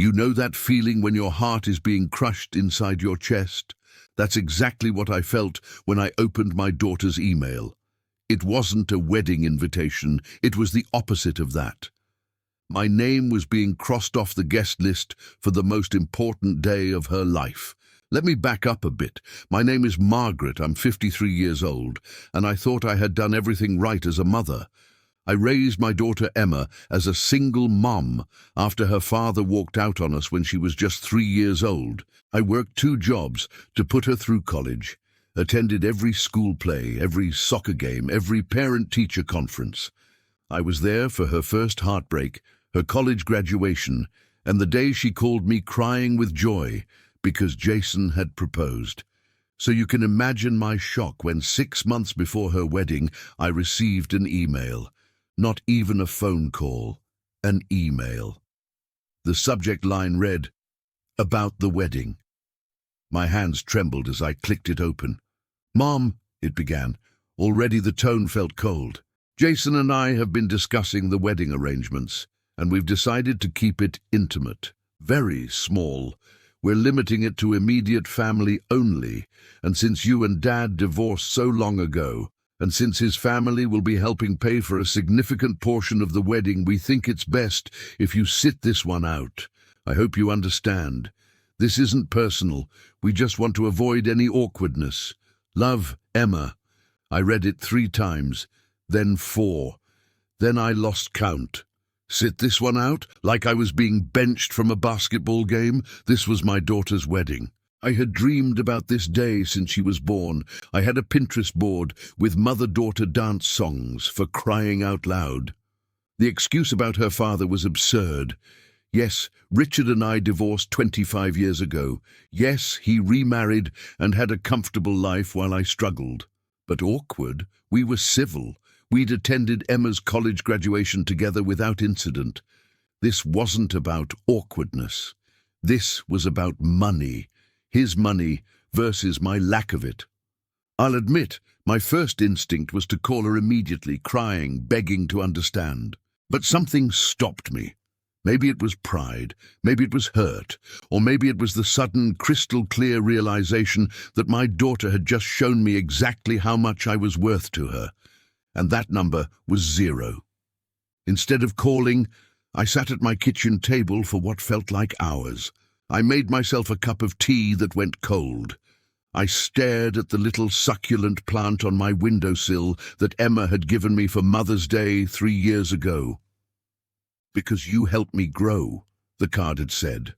You know that feeling when your heart is being crushed inside your chest? That's exactly what I felt when I opened my daughter's email. It wasn't a wedding invitation, it was the opposite of that. My name was being crossed off the guest list for the most important day of her life. Let me back up a bit. My name is Margaret, I'm 53 years old, and I thought I had done everything right as a mother. I raised my daughter Emma as a single mom after her father walked out on us when she was just 3 years old. I worked 2 jobs to put her through college, attended every school play, every soccer game, every parent-teacher conference. I was there for her first heartbreak, her college graduation, and the day she called me crying with joy because Jason had proposed. So you can imagine my shock when 6 months before her wedding, I received an email. Not even a phone call, an email. The subject line read, "About the wedding." My hands trembled as I clicked it open. "Mom," it began. Already the tone felt cold. "Jason and I have been discussing the wedding arrangements, and we've decided to keep it intimate, very small. We're limiting it to immediate family only, and since you and Dad divorced so long ago, and since his family will be helping pay for a significant portion of the wedding, we think it's best if you sit this one out. I hope you understand. This isn't personal. We just want to avoid any awkwardness. Love, Emma." I read it 3 times, then 4. Then I lost count. Sit this one out? Like I was being benched from a basketball game? This was my daughter's wedding. I had dreamed about this day since she was born. I had a Pinterest board with mother-daughter dance songs, for crying out loud. The excuse about her father was absurd. Yes, Richard and I divorced 25 years ago. Yes, he remarried and had a comfortable life while I struggled. But awkward? We were civil. We'd attended Emma's college graduation together without incident. This wasn't about awkwardness. This was about money. His money versus my lack of it. I'll admit, my first instinct was to call her immediately, crying, begging to understand. But something stopped me. Maybe it was pride, maybe it was hurt, or maybe it was the sudden, crystal-clear realization that my daughter had just shown me exactly how much I was worth to her. And that number was 0. Instead of calling, I sat at my kitchen table for what felt like hours. I made myself a cup of tea that went cold. I stared at the little succulent plant on my windowsill that Emma had given me for Mother's Day 3 years ago. "Because you helped me grow," the card had said.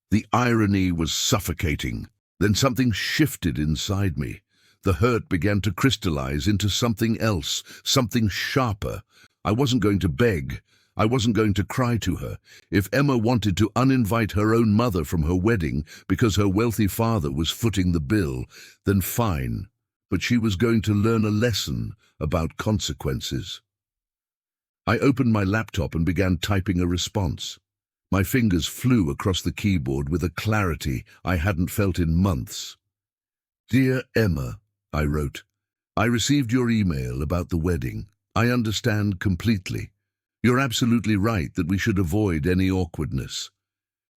The irony was suffocating. Then something shifted inside me. The hurt began to crystallize into something else, something sharper. I wasn't going to beg. I wasn't going to cry to her. If Emma wanted to uninvite her own mother from her wedding because her wealthy father was footing the bill, then fine. But she was going to learn a lesson about consequences. I opened my laptop and began typing a response. My fingers flew across the keyboard with a clarity I hadn't felt in months. "Dear Emma," I wrote, "I received your email about the wedding. I understand completely. You're absolutely right that we should avoid any awkwardness.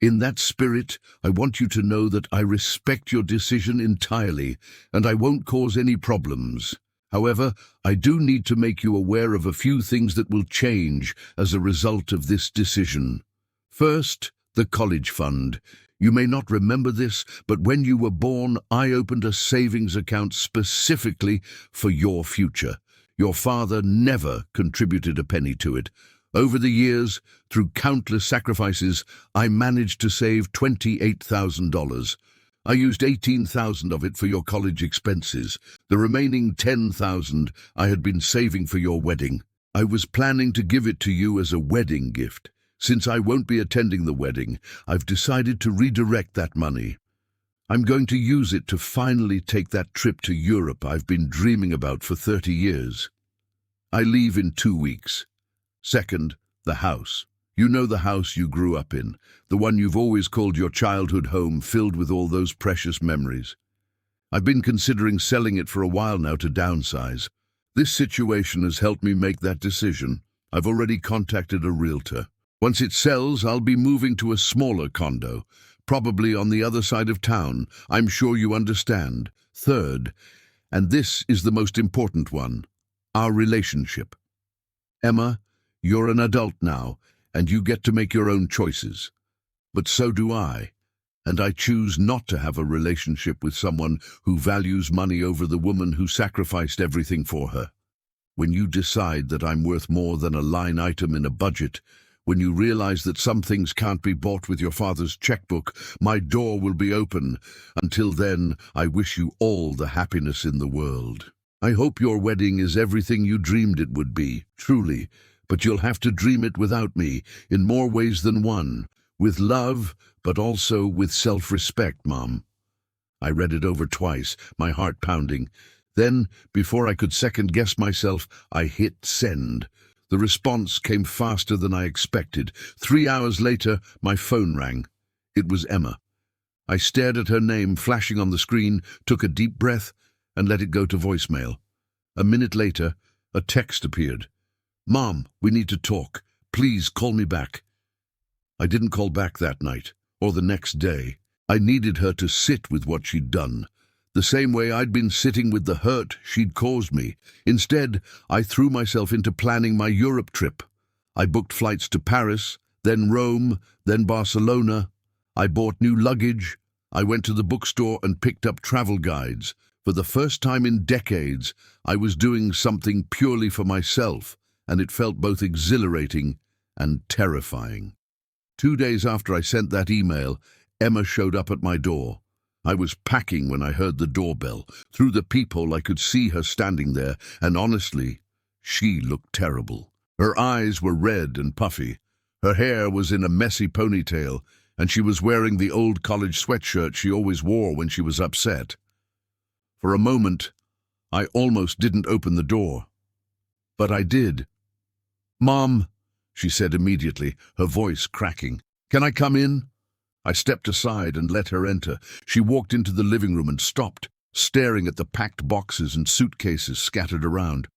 In that spirit, I want you to know that I respect your decision entirely, and I won't cause any problems. However, I do need to make you aware of a few things that will change as a result of this decision. First, the college fund. You may not remember this, but when you were born, I opened a savings account specifically for your future. Your father never contributed a penny to it. Over the years, through countless sacrifices, I managed to save $28,000. I used $18,000 of it for your college expenses. The remaining $10,000 I had been saving for your wedding. I was planning to give it to you as a wedding gift. Since I won't be attending the wedding, I've decided to redirect that money. I'm going to use it to finally take that trip to Europe I've been dreaming about for 30 years. I leave in 2 weeks. Second, the house. You know the house you grew up in, the one you've always called your childhood home, filled with all those precious memories. I've been considering selling it for a while now to downsize. This situation has helped me make that decision. I've already contacted a realtor. Once it sells, I'll be moving to a smaller condo, probably on the other side of town. I'm sure you understand. Third, and this is the most important one, our relationship. Emma, you're an adult now, and you get to make your own choices. But so do I, and I choose not to have a relationship with someone who values money over the woman who sacrificed everything for her. When you decide that I'm worth more than a line item in a budget, when you realize that some things can't be bought with your father's checkbook, my door will be open. Until then, I wish you all the happiness in the world. I hope your wedding is everything you dreamed it would be, truly, but you'll have to dream it without me, in more ways than one. With love, but also with self-respect, Mom. I read it over twice, my heart pounding. Then, before I could second-guess myself, I hit send. The response came faster than I expected. 3 hours later, my phone rang. It was Emma. I stared at her name flashing on the screen, took a deep breath, and let it go to voicemail. A minute later, a text appeared. "Mom, we need to talk. Please call me back." I didn't call back that night, or the next day. I needed her to sit with what she'd done, the same way I'd been sitting with the hurt she'd caused me. Instead, I threw myself into planning my Europe trip. I booked flights to Paris, then Rome, then Barcelona. I bought new luggage. I went to the bookstore and picked up travel guides. For the first time in decades, I was doing something purely for myself, and it felt both exhilarating and terrifying. 2 days after I sent that email, Emma showed up at my door. I was packing when I heard the doorbell. Through the peephole I could see her standing there, and honestly, she looked terrible. Her eyes were red and puffy. Her hair was in a messy ponytail, and she was wearing the old college sweatshirt she always wore when she was upset. For a moment, I almost didn't open the door. But I did. "Mom," she said immediately, her voice cracking. "Can I come in?" I stepped aside and let her enter. She walked into the living room and stopped, staring at the packed boxes and suitcases scattered around.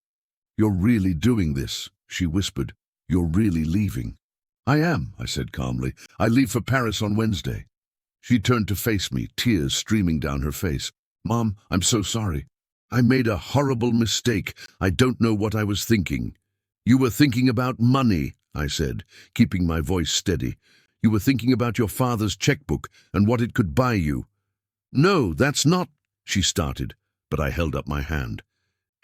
"You're really doing this," she whispered. "You're really leaving." "I am," I said calmly. "I leave for Paris on Wednesday." She turned to face me, tears streaming down her face. "Mom, I'm so sorry. I made a horrible mistake. I don't know what I was thinking." "You were thinking about money," I said, keeping my voice steady. "You were thinking about your father's checkbook and what it could buy you." "No, that's not," she started, but I held up my hand.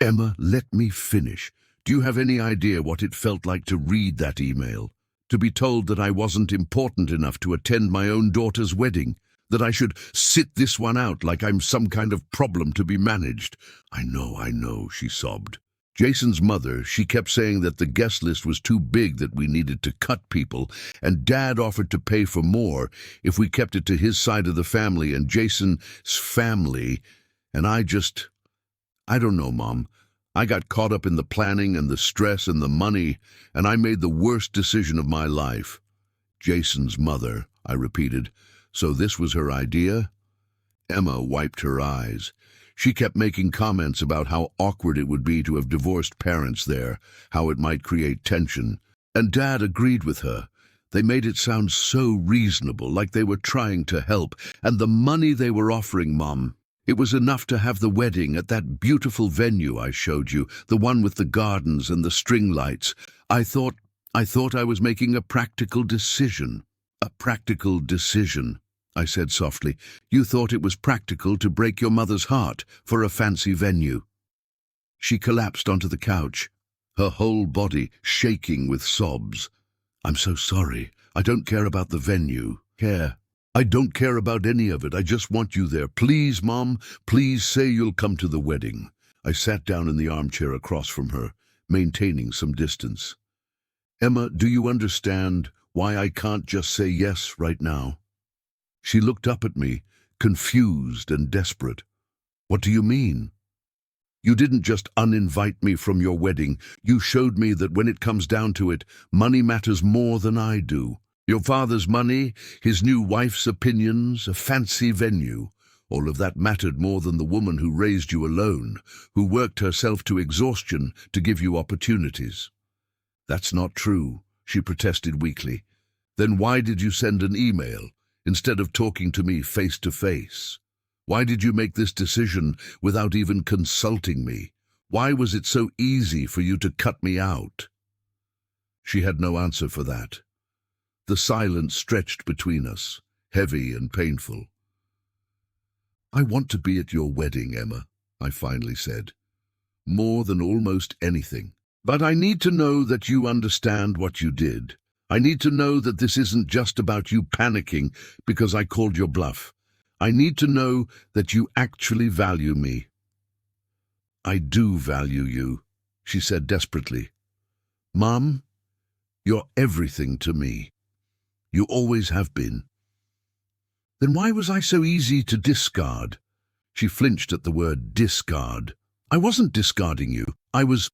"Emma, let me finish. Do you have any idea what it felt like to read that email? To be told that I wasn't important enough to attend my own daughter's wedding? That I should sit this one out like I'm some kind of problem to be managed?" I know," she sobbed. "Jason's mother, she kept saying that the guest list was too big, that we needed to cut people, and Dad offered to pay for more if we kept it to his side of the family and Jason's family, and I don't know, Mom. I got caught up in the planning and the stress and the money, and I made the worst decision of my life." "Jason's mother," I repeated. "So this was her idea?" Emma wiped her eyes. She kept making comments about how awkward it would be to have divorced parents there, how it might create tension. And Dad agreed with her. They made it sound so reasonable, like they were trying to help. And the money they were offering, Mom, it was enough to have the wedding at that beautiful venue I showed you, the one with the gardens and the string lights. I thought I was making a practical decision. "A practical decision," I said softly. "You thought it was practical to break your mother's heart for a fancy venue." She collapsed onto the couch, her whole body shaking with sobs. "I'm so sorry. I don't care about the venue. I don't care about any of it. I just want you there. Please, Mom, please say you'll come to the wedding." I sat down in the armchair across from her, maintaining some distance. "Emma, do you understand why I can't just say yes right now?" She looked up at me, confused and desperate. "What do you mean?" "You didn't just uninvite me from your wedding. You showed me that when it comes down to it, money matters more than I do. Your father's money, his new wife's opinions, a fancy venue. All of that mattered more than the woman who raised you alone, who worked herself to exhaustion to give you opportunities." "That's not true," she protested weakly. Then why did you send an email instead of talking to me face to face? Why did you make this decision without even consulting me? Why was it so easy for you to cut me out? She had no answer for that. The silence stretched between us, heavy and painful. I want to be at your wedding, Emma, I finally said. More than almost anything. But I need to know that you understand what you did. I need to know that this isn't just about you panicking because I called your bluff. I need to know that you actually value me. I do value you, she said desperately. Mom, you're everything to me. You always have been. Then why was I so easy to discard? She flinched at the word discard. I wasn't discarding you. I was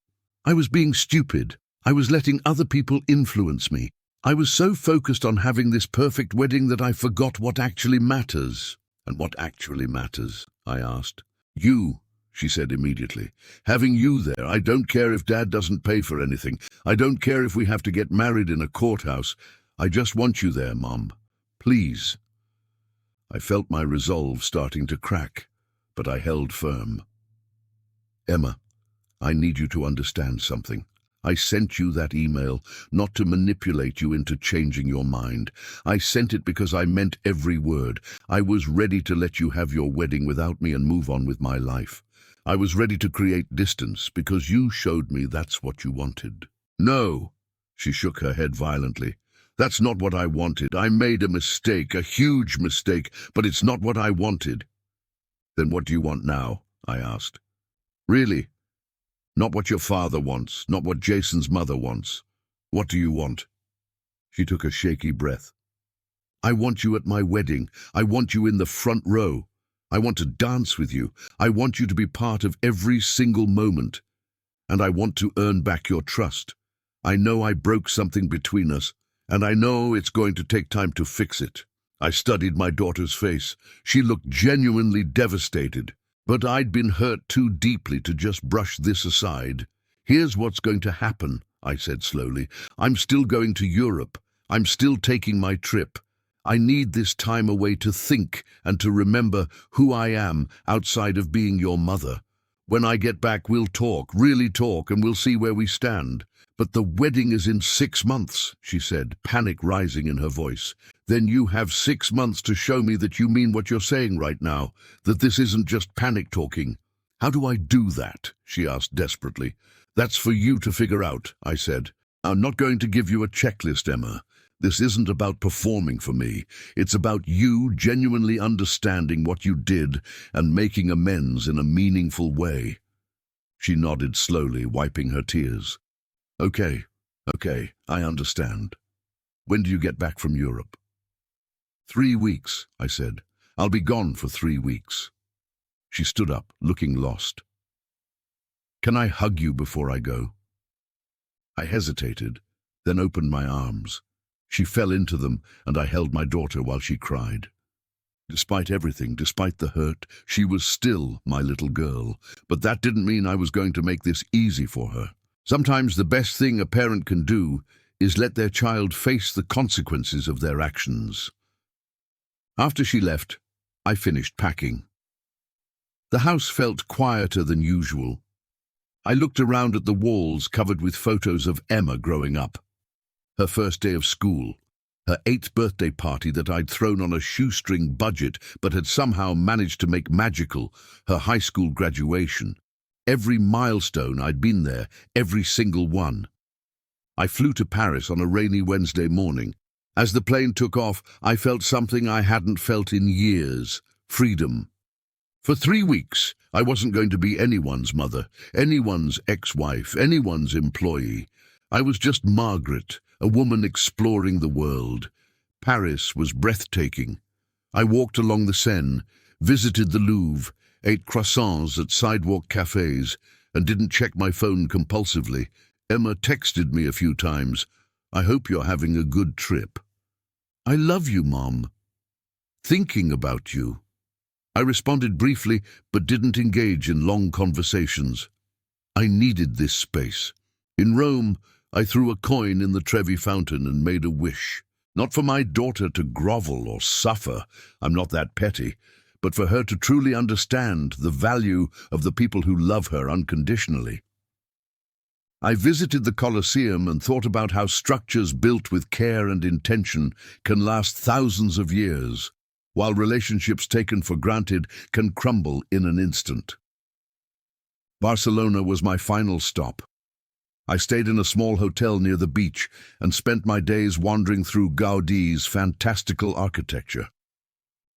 being stupid. I was letting other people influence me. I was so focused on having this perfect wedding that I forgot what actually matters. And what actually matters? I asked. You, she said immediately. Having you there. I don't care if Dad doesn't pay for anything. I don't care if we have to get married in a courthouse. I just want you there, Mom. Please. I felt my resolve starting to crack, but I held firm. Emma, I need you to understand something. I sent you that email not to manipulate you into changing your mind. I sent it because I meant every word. I was ready to let you have your wedding without me and move on with my life. I was ready to create distance because you showed me that's what you wanted. No, she shook her head violently. That's not what I wanted. I made a mistake, a huge mistake, but it's not what I wanted. Then what do you want now? I asked. Really? Not what your father wants, not what Jason's mother wants. What do you want? She took a shaky breath. I want you at my wedding. I want you in the front row. I want to dance with you. I want you to be part of every single moment. And I want to earn back your trust. I know I broke something between us, and I know it's going to take time to fix it. I studied my daughter's face. She looked genuinely devastated. But I'd been hurt too deeply to just brush this aside. Here's what's going to happen, I said slowly. I'm still going to Europe. I'm still taking my trip. I need this time away to think and to remember who I am outside of being your mother. When I get back, we'll talk, really talk, and we'll see where we stand. But the wedding is in 6 months, she said, panic rising in her voice. Then you have 6 months to show me that you mean what you're saying right now, that this isn't just panic talking. How do I do that? She asked desperately. That's for you to figure out, I said. I'm not going to give you a checklist, Emma. This isn't about performing for me. It's about you genuinely understanding what you did and making amends in a meaningful way. She nodded slowly, wiping her tears. Okay, I understand. When do you get back from Europe? 3 weeks, I said. I'll be gone for 3 weeks. She stood up, looking lost. Can I hug you before I go? I hesitated, then opened my arms. She fell into them, and I held my daughter while she cried. Despite everything, despite the hurt, she was still my little girl. But that didn't mean I was going to make this easy for her. Sometimes the best thing a parent can do is let their child face the consequences of their actions. After she left, I finished packing. The house felt quieter than usual. I looked around at the walls covered with photos of Emma growing up. Her first day of school, her 8th birthday party that I'd thrown on a shoestring budget but had somehow managed to make magical, her high school graduation. Every milestone I'd been there, every single one. I flew to Paris on a rainy Wednesday morning. As the plane took off, I felt something I hadn't felt in years: freedom. For 3 weeks, I wasn't going to be anyone's mother, anyone's ex-wife, anyone's employee. I was just Margaret, a woman exploring the world. Paris was breathtaking. I walked along the Seine, visited the Louvre, ate croissants at sidewalk cafes, and didn't check my phone compulsively. Emma texted me a few times. I hope you're having a good trip. I love you, Mom. Thinking about you. I responded briefly, but didn't engage in long conversations. I needed this space. In Rome, I threw a coin in the Trevi fountain and made a wish. Not for my daughter to grovel or suffer, I'm not that petty, but for her to truly understand the value of the people who love her unconditionally. I visited the Colosseum and thought about how structures built with care and intention can last thousands of years, while relationships taken for granted can crumble in an instant. Barcelona was my final stop. I stayed in a small hotel near the beach and spent my days wandering through Gaudi's fantastical architecture.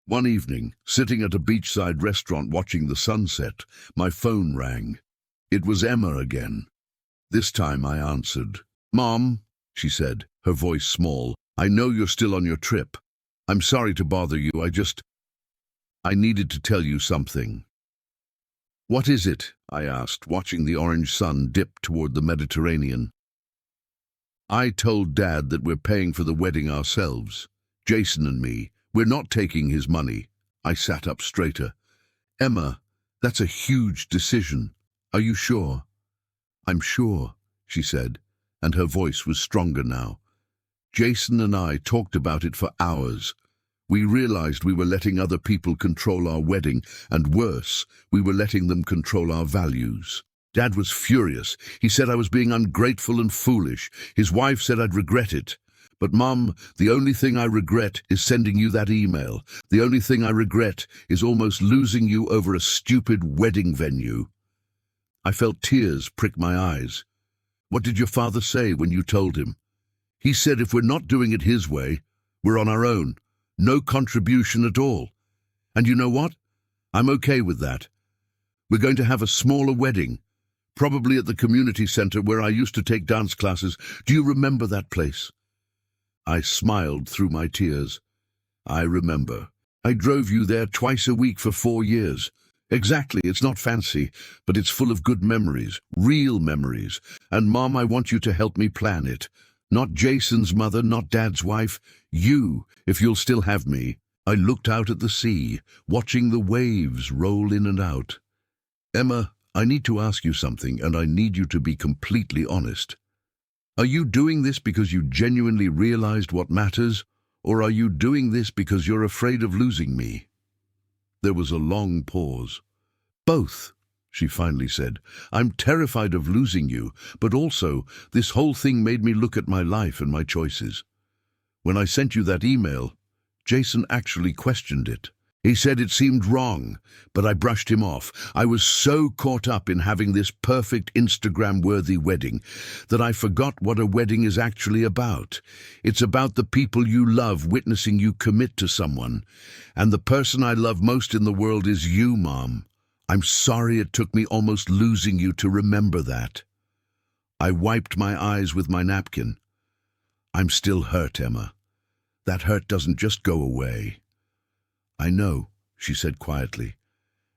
One evening, sitting at a beachside restaurant watching the sunset, my phone rang. It was Emma again. This time I answered. "Mom," she said, her voice small, "I know you're still on your trip. I'm sorry to bother you, I needed to tell you something." "What is it?" I asked, watching the orange sun dip toward the Mediterranean. "I told Dad that we're paying for the wedding ourselves. Jason and me. We're not taking his money." I sat up straighter. "Emma, that's a huge decision. Are you sure?" "I'm sure," she said, and her voice was stronger now. "Jason and I talked about it for hours. We realized we were letting other people control our wedding, and worse, we were letting them control our values. Dad was furious. He said I was being ungrateful and foolish. His wife said I'd regret it. But Mum, the only thing I regret is sending you that email. The only thing I regret is almost losing you over a stupid wedding venue." I felt tears prick my eyes. "What did your father say when you told him?" "He said if we're not doing it his way, we're on our own. No contribution at all. And you know what? I'm okay with that. We're going to have a smaller wedding, probably at the community center where I used to take dance classes. Do you remember that place?" I smiled through my tears. "I remember. I drove you there twice a week for 4 years. Exactly, it's not fancy, but it's full of good memories, real memories. And Mom, I want you to help me plan it. Not Jason's mother, not Dad's wife. You, if you'll still have me." I looked out at the sea, watching the waves roll in and out. "Emma, I need to ask you something, and I need you to be completely honest. Are you doing this because you genuinely realized what matters, or are you doing this because you're afraid of losing me?" There was a long pause. "Both," she finally said. "I'm terrified of losing you, but also this whole thing made me look at my life and my choices. When I sent you that email, Jason actually questioned it. He said it seemed wrong, but I brushed him off. I was so caught up in having this perfect Instagram-worthy wedding that I forgot what a wedding is actually about. It's about the people you love witnessing you commit to someone. And the person I love most in the world is you, Mom. I'm sorry it took me almost losing you to remember that." I wiped my eyes with my napkin. "I'm still hurt, Emma. That hurt doesn't just go away." "I know," she said quietly,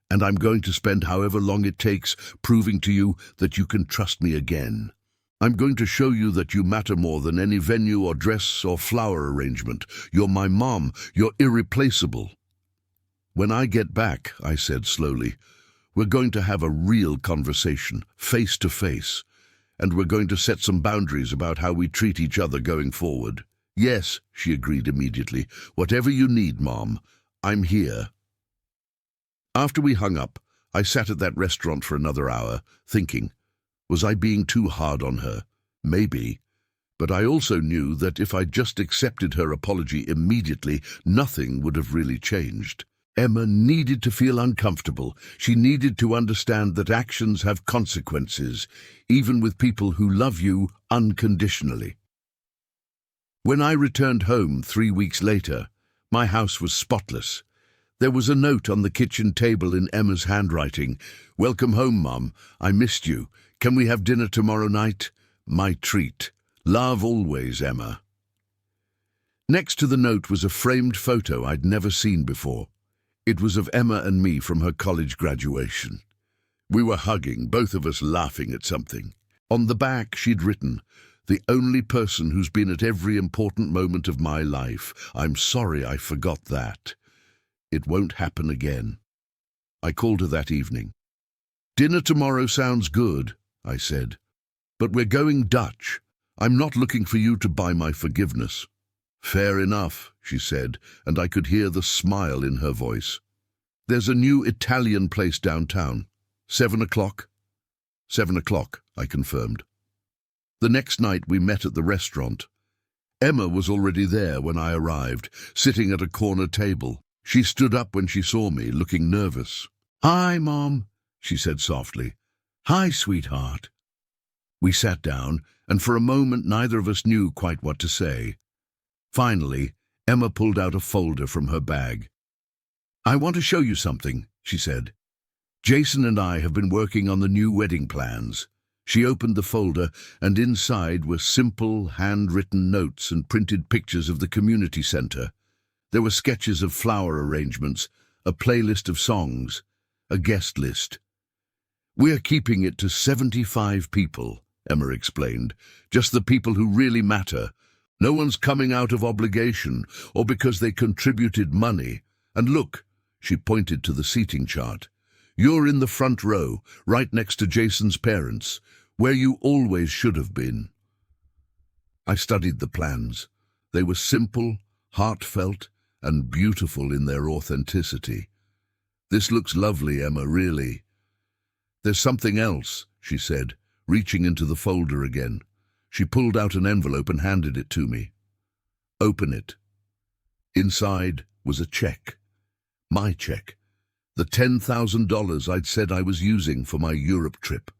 "and I'm going to spend however long it takes proving to you that you can trust me again. I'm going to show you that you matter more than any venue or dress or flower arrangement. You're my mom. You're irreplaceable." "When I get back," I said slowly, "we're going to have a real conversation, face to face, and we're going to set some boundaries about how we treat each other going forward." "Yes," she agreed immediately. "Whatever you need, Mom. I'm here." After we hung up, I sat at that restaurant for another hour, thinking, was I being too hard on her? Maybe. But I also knew that if I just accepted her apology immediately, nothing would have really changed. Emma needed to feel uncomfortable. She needed to understand that actions have consequences, even with people who love you unconditionally. When I returned home 3 weeks later, my house was spotless. There was a note on the kitchen table in Emma's handwriting. "Welcome home, Mum. I missed you. Can we have dinner tomorrow night? My treat. Love always, Emma." Next to the note was a framed photo I'd never seen before. It was of Emma and me from her college graduation. We were hugging, both of us laughing at something. On the back she'd written, "The only person who's been at every important moment of my life. I'm sorry I forgot that. It won't happen again." I called her that evening. "Dinner tomorrow sounds good," I said. "But we're going Dutch. I'm not looking for you to buy my forgiveness." Fair enough, she said, and I could hear the smile in her voice. There's a new Italian place downtown. 7 o'clock? 7 o'clock, I confirmed. The next night we met at the restaurant. Emma was already there when I arrived, sitting at a corner table. She stood up when she saw me, looking nervous. "Hi, Mom," she said softly. "Hi, sweetheart." We sat down, and for a moment neither of us knew quite what to say. Finally, Emma pulled out a folder from her bag. "I want to show you something," she said. "Jason and I have been working on the new wedding plans." She opened the folder, and inside were simple, handwritten notes and printed pictures of the community center. There were sketches of flower arrangements, a playlist of songs, a guest list. "We're keeping it to 75 people," Emma explained. "Just the people who really matter. No one's coming out of obligation or because they contributed money. And look," she pointed to the seating chart. "You're in the front row, right next to Jason's parents, where you always should have been." I studied the plans. They were simple, heartfelt, and beautiful in their authenticity. "This looks lovely, Emma, really." "There's something else," she said, reaching into the folder again. She pulled out an envelope and handed it to me. "Open it." Inside was a check. My check. The $10,000 I'd said I was using for my Europe trip.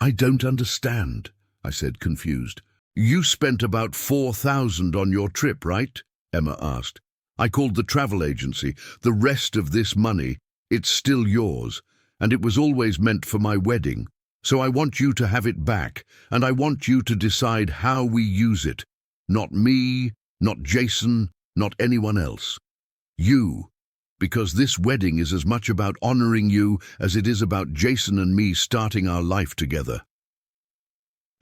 "I don't understand," I said, confused. "You spent about $4,000 on your trip, right?" Emma asked. "I called the travel agency. The rest of this money, it's still yours, and it was always meant for my wedding. So I want you to have it back, and I want you to decide how we use it. Not me, not Jason, not anyone else. You. Because this wedding is as much about honoring you as it is about Jason and me starting our life together."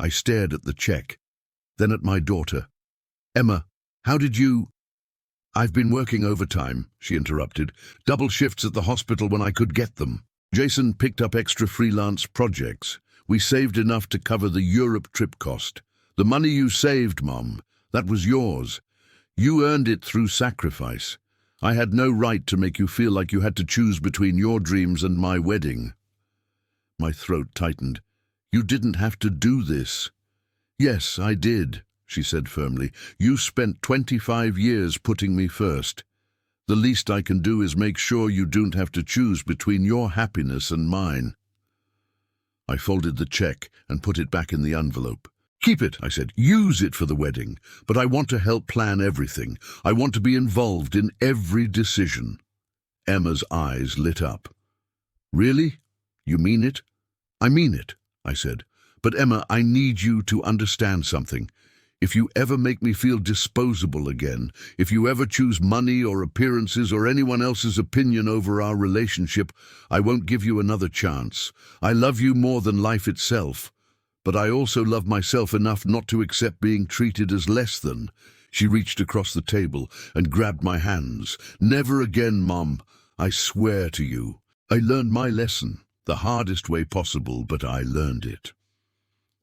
I stared at the check, then at my daughter. "Emma, how did you—" "I've been working overtime," she interrupted. "Double shifts at the hospital when I could get them. Jason picked up extra freelance projects. We saved enough to cover the Europe trip cost. The money you saved, Mom, that was yours. You earned it through sacrifice. I had no right to make you feel like you had to choose between your dreams and my wedding." My throat tightened. "You didn't have to do this." "Yes, I did," she said firmly. "You spent 25 years putting me first. The least I can do is make sure you don't have to choose between your happiness and mine." I folded the check and put it back in the envelope. "Keep it," I said. "Use it for the wedding. But I want to help plan everything. I want to be involved in every decision." Emma's eyes lit up. "Really? You mean it?" "I mean it," I said. "But Emma, I need you to understand something. If you ever make me feel disposable again, if you ever choose money or appearances or anyone else's opinion over our relationship, I won't give you another chance. I love you more than life itself. But I also love myself enough not to accept being treated as less than." She reached across the table and grabbed my hands. "Never again, Mom. I swear to you. I learned my lesson, the hardest way possible, but I learned it."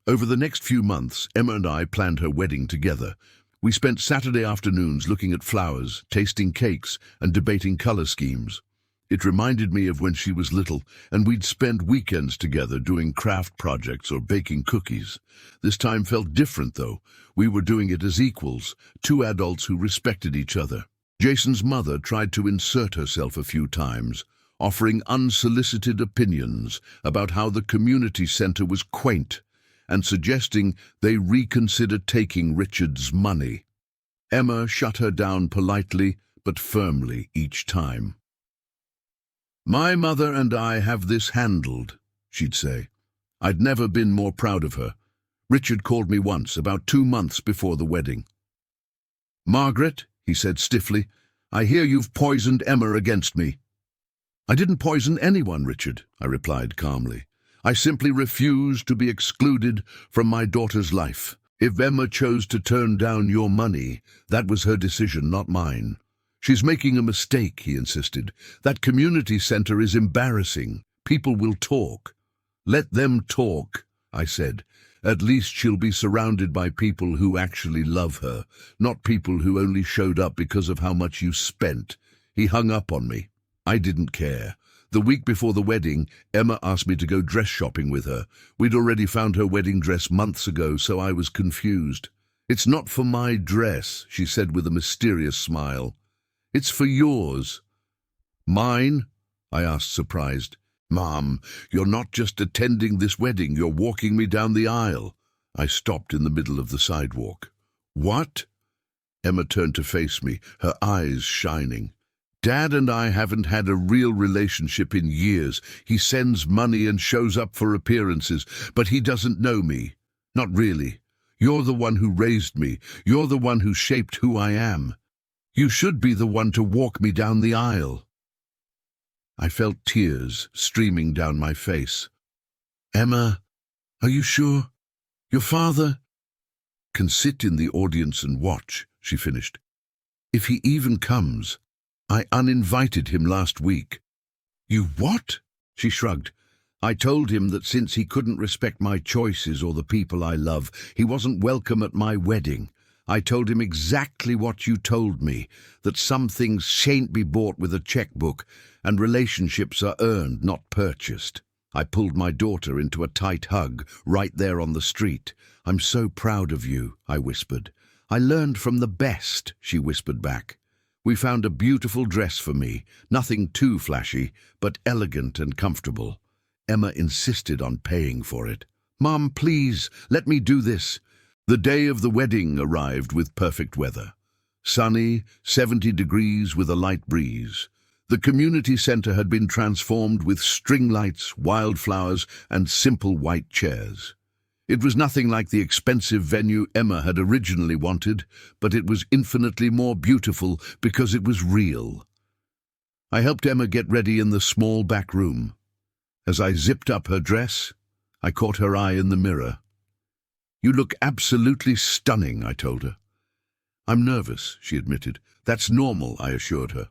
Over the next few months, Emma and I planned her wedding together. We spent Saturday afternoons looking at flowers, tasting cakes, and debating color schemes. It reminded me of when she was little, and we'd spend weekends together doing craft projects or baking cookies. This time felt different, though. We were doing it as equals, two adults who respected each other. Jason's mother tried to insert herself a few times, offering unsolicited opinions about how the community center was quaint, and suggesting they reconsider taking Richard's money. Emma shut her down politely but firmly each time. "My mother and I have this handled," she'd say. I'd never been more proud of her. Richard called me once, about 2 months before the wedding. "Margaret," he said stiffly, "I hear you've poisoned Emma against me." "I didn't poison anyone, Richard," I replied calmly. "I simply refused to be excluded from my daughter's life. If Emma chose to turn down your money, that was her decision, not mine." "She's making a mistake," he insisted. "That community center is embarrassing. People will talk." "Let them talk," I said, At least she'll be surrounded by people who actually love her, not people who only showed up because of how much you spent. He hung up on me. I didn't care. The week before the wedding, Emma asked me to go dress shopping with her. We'd already found her wedding dress months ago, so I was confused. "It's not for my dress," she said with a mysterious smile. "It's for yours." "Mine?" I asked, surprised. "Mom, you're not just attending this wedding, you're walking me down the aisle." I stopped in the middle of the sidewalk. "What?" Emma turned to face me, her eyes shining. "Dad and I haven't had a real relationship in years. He sends money and shows up for appearances, but he doesn't know me. Not really. You're the one who raised me. You're the one who shaped who I am. You should be the one to walk me down the aisle." I felt tears streaming down my face. "Emma, are you sure? Your father can sit in the audience and watch," she finished. "If he even comes. I uninvited him last week." "You what?" She shrugged. "I told him that since he couldn't respect my choices or the people I love, he wasn't welcome at my wedding. I told him exactly what you told me, that some things shan't be bought with a checkbook, and relationships are earned, not purchased." I pulled my daughter into a tight hug right there on the street. "I'm so proud of you," I whispered. "I learned from the best," she whispered back. We found a beautiful dress for me, nothing too flashy, but elegant and comfortable. Emma insisted on paying for it. "Mom, please, let me do this." The day of the wedding arrived with perfect weather. Sunny, 70 degrees with a light breeze. The community center had been transformed with string lights, wildflowers, and simple white chairs. It was nothing like the expensive venue Emma had originally wanted, but it was infinitely more beautiful because it was real. I helped Emma get ready in the small back room. As I zipped up her dress, I caught her eye in the mirror. "You look absolutely stunning," I told her. "I'm nervous," she admitted. "That's normal," I assured her.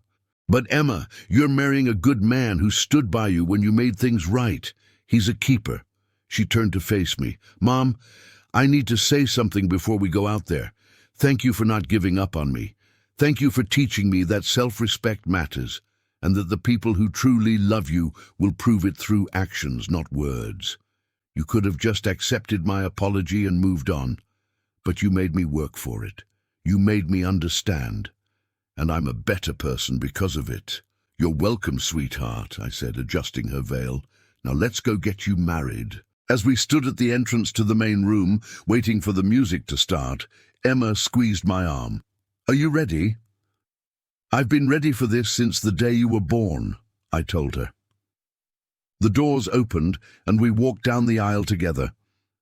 "But Emma, you're marrying a good man who stood by you when you made things right. He's a keeper." She turned to face me. "Mom, I need to say something before we go out there. Thank you for not giving up on me. Thank you for teaching me that self-respect matters, and that the people who truly love you will prove it through actions, not words. You could have just accepted my apology and moved on, but you made me work for it. You made me understand, and I'm a better person because of it." "You're welcome, sweetheart," I said, adjusting her veil. "Now let's go get you married." As we stood at the entrance to the main room, waiting for the music to start, Emma squeezed my arm. "Are you ready?" "I've been ready for this since the day you were born," I told her. The doors opened, and we walked down the aisle together.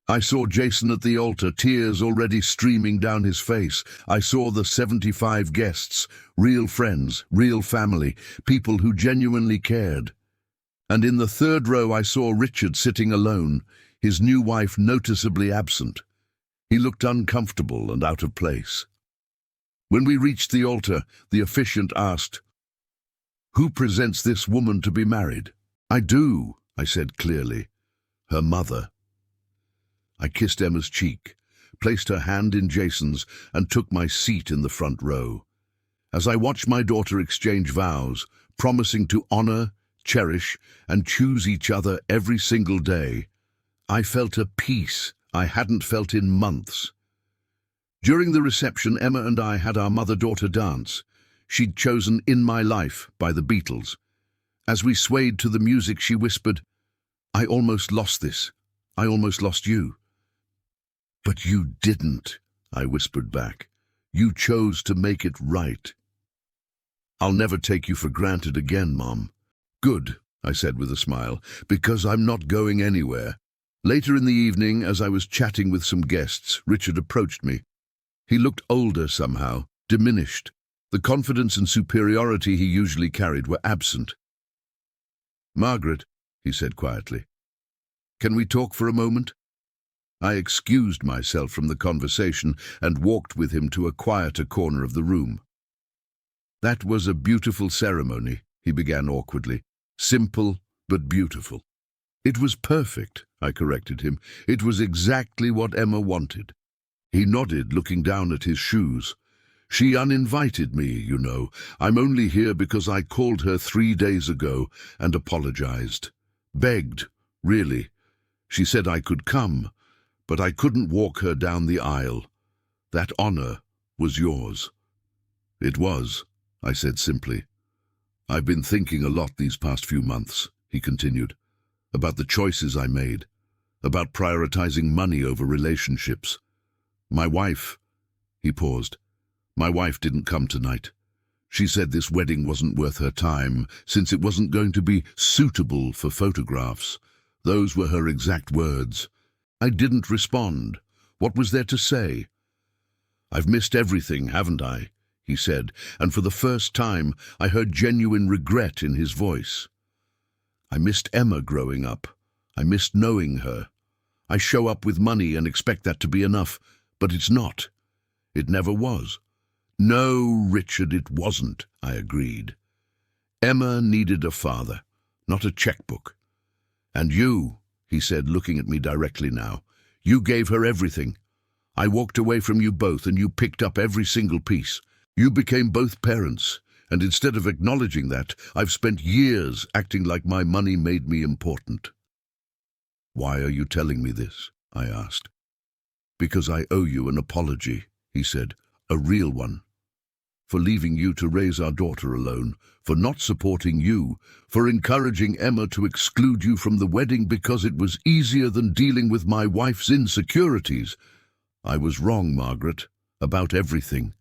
I saw Jason at the altar, tears already streaming down his face. I saw the 75 guests, real friends, real family, people who genuinely cared. And in the third row I saw Richard sitting alone, his new wife noticeably absent. He looked uncomfortable and out of place. When we reached the altar, the officiant asked, "Who presents this woman to be married?" "I do," I said clearly. "Her mother." I kissed Emma's cheek, placed her hand in Jason's, and took my seat in the front row. As I watched my daughter exchange vows, promising to honor, cherish, and choose each other every single day, I felt a peace I hadn't felt in months. During the reception, Emma and I had our mother-daughter dance. She'd chosen In My Life by the Beatles. As we swayed to the music, she whispered, "I almost lost this. I almost lost you." "But you didn't," I whispered back. "You chose to make it right." "I'll never take you for granted again, Mom." "Good," I said with a smile, "because I'm not going anywhere." Later in the evening, as I was chatting with some guests, Richard approached me. He looked older somehow, diminished. The confidence and superiority he usually carried were absent. "Margaret," he said quietly, "can we talk for a moment?" I excused myself from the conversation and walked with him to a quieter corner of the room. "That was a beautiful ceremony," he began awkwardly. "Simple, but beautiful." "It was perfect," I corrected him. It was exactly what Emma wanted. He nodded, looking down at his shoes. She uninvited me, you know. I'm only here because I called her 3 days ago and apologized. Begged, really. She said I could come, but I couldn't walk her down the aisle. That honor was yours. It was, I said simply. I've been thinking a lot these past few months, he continued, about the choices I made, about prioritizing money over relationships. My wife, he paused. My wife didn't come tonight. She said this wedding wasn't worth her time, since it wasn't going to be suitable for photographs. Those were her exact words. I didn't respond. What was there to say? I've missed everything, haven't I? He said, and for the first time I heard genuine regret in his voice. I missed Emma growing up. I missed knowing her. I show up with money and expect that to be enough, but it's not. It never was. No, Richard, it wasn't, I agreed. Emma needed a father, not a checkbook. And you, he said, looking at me directly now, you gave her everything. I walked away from you both and you picked up every single piece. You became both parents, and instead of acknowledging that, I've spent years acting like my money made me important. Why are you telling me this? I asked. Because I owe you an apology, he said, a real one. For leaving you to raise our daughter alone, for not supporting you, for encouraging Emma to exclude you from the wedding because it was easier than dealing with my wife's insecurities. I was wrong, Margaret, about everything.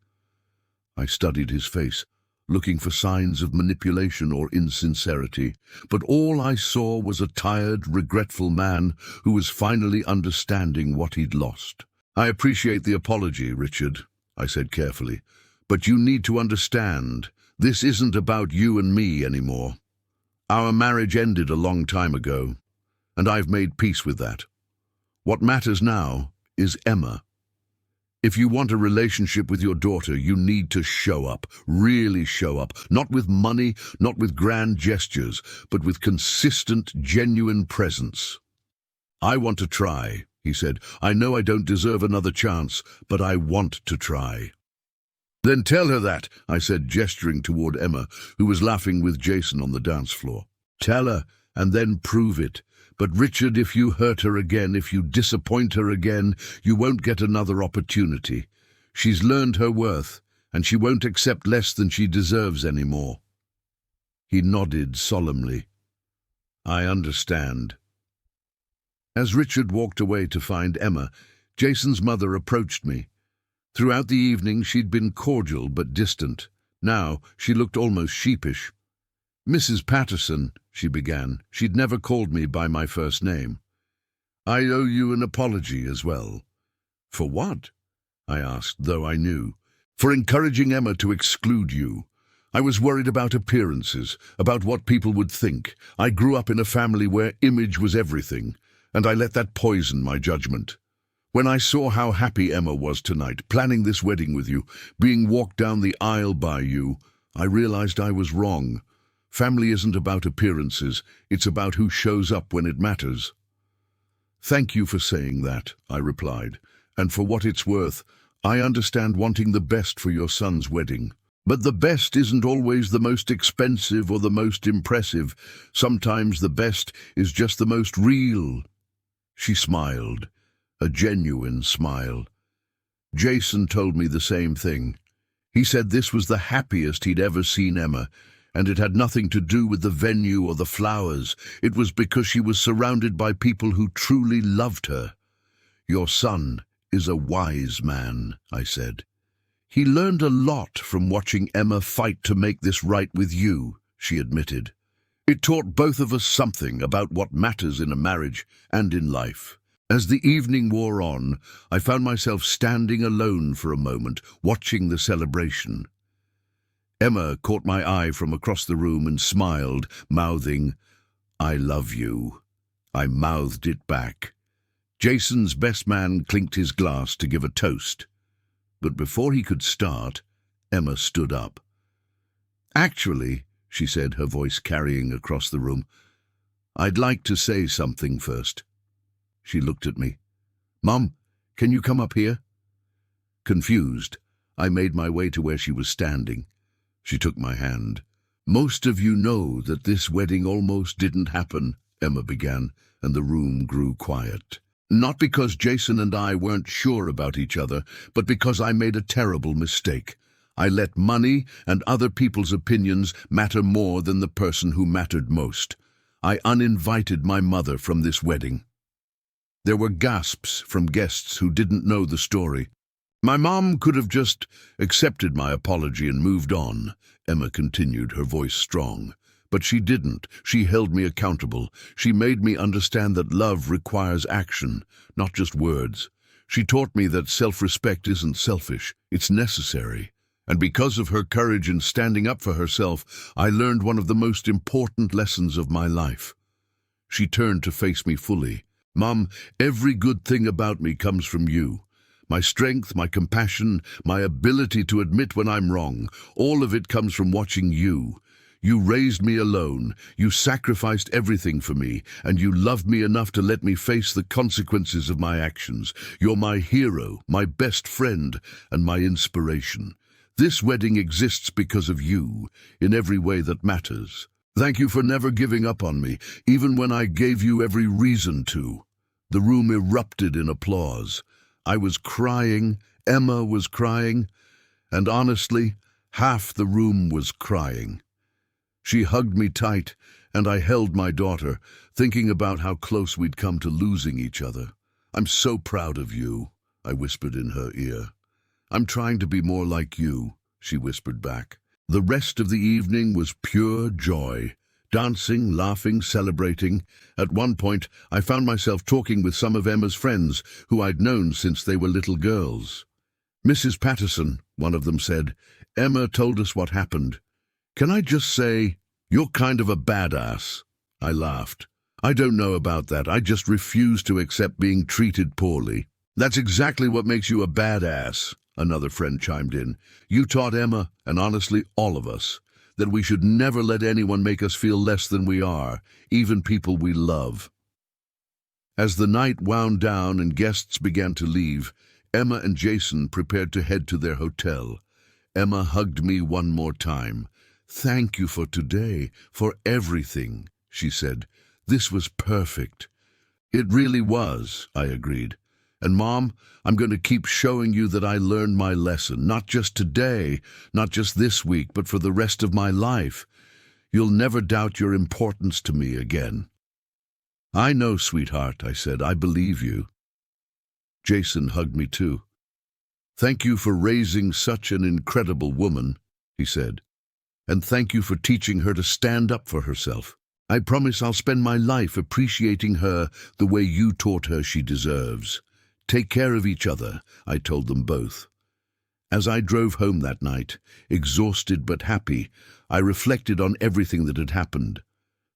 I studied his face, looking for signs of manipulation or insincerity, but all I saw was a tired, regretful man who was finally understanding what he'd lost. I appreciate the apology, Richard, I said carefully, but you need to understand, this isn't about you and me anymore. Our marriage ended a long time ago, and I've made peace with that. What matters now is Emma. If you want a relationship with your daughter, you need to show up, really show up, not with money, not with grand gestures, but with consistent, genuine presence. I want to try, he said. I know I don't deserve another chance, but I want to try. Then tell her that, I said, gesturing toward Emma, who was laughing with Jason on the dance floor. Tell her, and then prove it. But Richard, if you hurt her again, if you disappoint her again, you won't get another opportunity. She's learned her worth, and she won't accept less than she deserves anymore. He nodded solemnly. I understand. As Richard walked away to find Emma, Jason's mother approached me. Throughout the evening she'd been cordial but distant. Now she looked almost sheepish. Mrs. Patterson, she began. She'd never called me by my first name. I owe you an apology as well. For what? I asked, though I knew. For encouraging Emma to exclude you. I was worried about appearances, about what people would think. I grew up in a family where image was everything, and I let that poison my judgment. When I saw how happy Emma was tonight, planning this wedding with you, being walked down the aisle by you, I realized I was wrong. Family isn't about appearances, it's about who shows up when it matters. Thank you for saying that, I replied, and for what it's worth, I understand wanting the best for your son's wedding. But the best isn't always the most expensive or the most impressive. Sometimes the best is just the most real. She smiled, a genuine smile. Jason told me the same thing. He said this was the happiest he'd ever seen Emma, and it had nothing to do with the venue or the flowers. It was because she was surrounded by people who truly loved her. Your son is a wise man, I said. He learned a lot from watching Emma fight to make this right with you, she admitted. It taught both of us something about what matters in a marriage and in life. As the evening wore on, I found myself standing alone for a moment, watching the celebration. Emma caught my eye from across the room and smiled, mouthing, I love you. I mouthed it back. Jason's best man clinked his glass to give a toast. But before he could start, Emma stood up. Actually, she said, her voice carrying across the room, I'd like to say something first. She looked at me. "Mom, can you come up here?" Confused, I made my way to where she was standing. She took my hand. "Most of you know that this wedding almost didn't happen," Emma began, and the room grew quiet. "Not because Jason and I weren't sure about each other, but because I made a terrible mistake. I let money and other people's opinions matter more than the person who mattered most. I uninvited my mother from this wedding." There were gasps from guests who didn't know the story. "My mom could have just accepted my apology and moved on," Emma continued, her voice strong. "But she didn't. She held me accountable. She made me understand that love requires action, not just words. She taught me that self-respect isn't selfish, it's necessary. And because of her courage in standing up for herself, I learned one of the most important lessons of my life." She turned to face me fully. "Mom, every good thing about me comes from you. My strength, my compassion, my ability to admit when I'm wrong, all of it comes from watching you. You raised me alone, you sacrificed everything for me, and you loved me enough to let me face the consequences of my actions. You're my hero, my best friend, and my inspiration. This wedding exists because of you, in every way that matters. Thank you for never giving up on me, even when I gave you every reason to." The room erupted in applause. I was crying, Emma was crying, and honestly, half the room was crying. She hugged me tight, and I held my daughter, thinking about how close we'd come to losing each other. "I'm so proud of you," I whispered in her ear. "I'm trying to be more like you," she whispered back. The rest of the evening was pure joy. Dancing, laughing, celebrating. At one point, I found myself talking with some of Emma's friends, who I'd known since they were little girls. "Mrs. Patterson," one of them said, "Emma told us what happened. Can I just say, you're kind of a badass?" I laughed. "I don't know about that. I just refuse to accept being treated poorly." "That's exactly what makes you a badass," another friend chimed in. "You taught Emma, and honestly all of us, that we should never let anyone make us feel less than we are, even people we love." As the night wound down and guests began to leave, Emma and Jason prepared to head to their hotel. Emma hugged me one more time. "Thank you for today, for everything," she said. "This was perfect." "It really was," I agreed. "And Mom, I'm going to keep showing you that I learned my lesson, not just today, not just this week, but for the rest of my life. You'll never doubt your importance to me again." "I know, sweetheart," I said. "I believe you." Jason hugged me too. "Thank you for raising such an incredible woman," he said. "And thank you for teaching her to stand up for herself. I promise I'll spend my life appreciating her the way you taught her she deserves. Take care of each other," I told them both. As I drove home that night, exhausted but happy, I reflected on everything that had happened.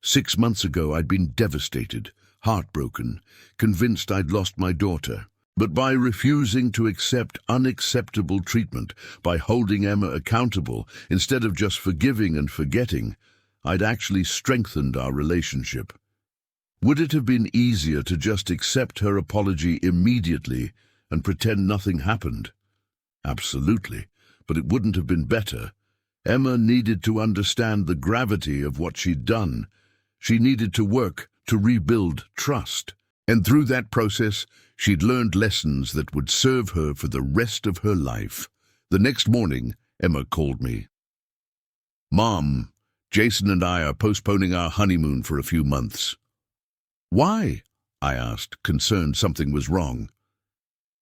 6 months ago I'd been devastated, heartbroken, convinced I'd lost my daughter. But by refusing to accept unacceptable treatment, by holding Emma accountable, instead of just forgiving and forgetting, I'd actually strengthened our relationship. Would it have been easier to just accept her apology immediately and pretend nothing happened? Absolutely, but it wouldn't have been better. Emma needed to understand the gravity of what she'd done. She needed to work to rebuild trust. And through that process, she'd learned lessons that would serve her for the rest of her life. The next morning, Emma called me. "Mom, Jason and I are postponing our honeymoon for a few months." "Why?" I asked, concerned something was wrong.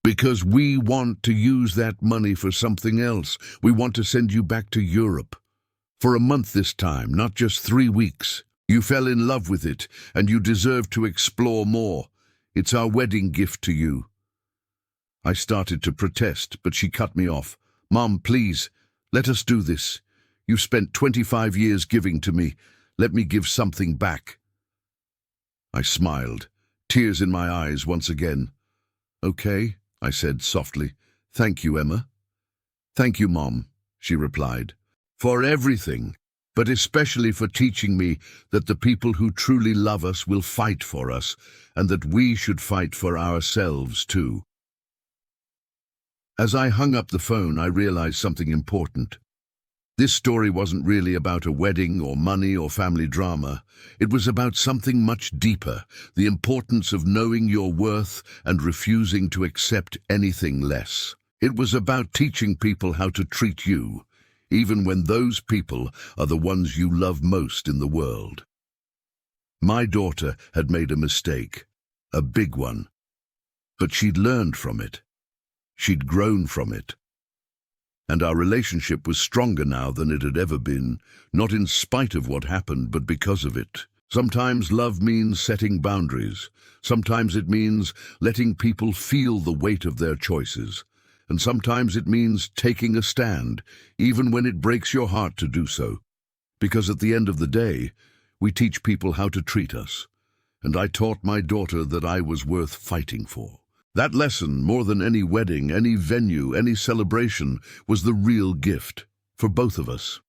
"Because we want to use that money for something else. We want to send you back to Europe. For a month this time, not just 3 weeks. You fell in love with it, and you deserve to explore more. It's our wedding gift to you." I started to protest, but she cut me off. "Mom, please, let us do this. You've spent 25 years giving to me. Let me give something back." I smiled, tears in my eyes once again. "Okay," I said softly. "Thank you, Emma." "Thank you, Mom," she replied. "For everything." but especially for teaching me that the people who truly love us will fight for us, and that we should fight for ourselves too. As I hung up the phone, I realized something important. This story wasn't really about a wedding or money or family drama. It was about something much deeper, the importance of knowing your worth and refusing to accept anything less. It was about teaching people how to treat you, even when those people are the ones you love most in the world. My daughter had made a mistake, a big one, but she'd learned from it. She'd grown from it. And our relationship was stronger now than it had ever been, not in spite of what happened, but because of it. Sometimes love means setting boundaries. Sometimes it means letting people feel the weight of their choices. And sometimes it means taking a stand, even when it breaks your heart to do so. Because at the end of the day, we teach people how to treat us. And I taught my daughter that I was worth fighting for. That lesson, more than any wedding, any venue, any celebration, was the real gift for both of us.